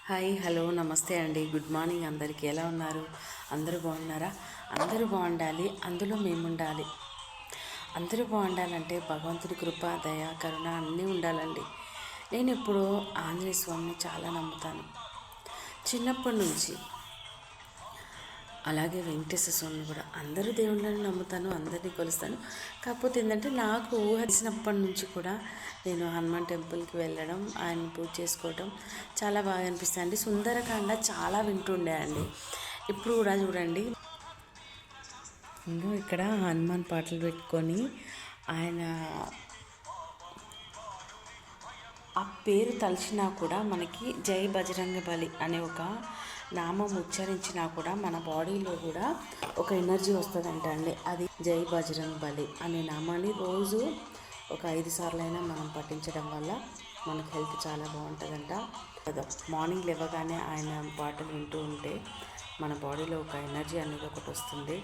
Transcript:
Hi hello నమస్తే అండి, good morning. అందరికీ ఎలా ఉన్నారు? అందరూ బాగున్నారా? అందరూ బాగుండాలి, అందులో మేము ఉండాలి. అందరూ బాగుండాలంటే భగవంతుడి కృప, దయ, కరుణ అన్నీ ఉండాలండి. నేను ఇప్పుడు ఆంజనేయ స్వామిని చాలా నమ్ముతాను, చిన్నప్పటి నుంచి. అలాగే వెంకటేశ్వర స్వామిని కూడా. అందరూ దేవుళ్ళని నమ్ముతాను, అందరినీ కొలుస్తాను. కాకపోతే ఏంటంటే నాకు ఊహించినప్పటి నుంచి కూడా నేను హనుమాన్ టెంపుల్కి వెళ్ళడం, ఆయన పూజ చేసుకోవడం చాలా బాగా అనిపిస్తుంది అండి. సుందరకాండ చాలా వింటుండే అండి. ఇప్పుడు కూడా చూడండి, ఇంకా ఇక్కడ హనుమాన్ పాటలు పెట్టుకొని ఆయన ఆ పేరు తలిచినా కూడా మనకి జై బజరంగ బలి అనే ఒక నామం ఉచ్చరించినా కూడా మన బాడీలో కూడా ఒక ఎనర్జీ వస్తుందంట అండి. అది జై బజరంగ బలి అనే నామాన్ని రోజు ఒక 5 సార్లైనా మనం పఠించడం వల్ల మనకు హెల్త్ చాలా బాగుంటుందంట. మార్నింగ్ లేవగానే ఆయన పాటలు వింటూ ఉంటే మన బాడీలో ఒక ఎనర్జీ అనేది ఒకటి వస్తుంది.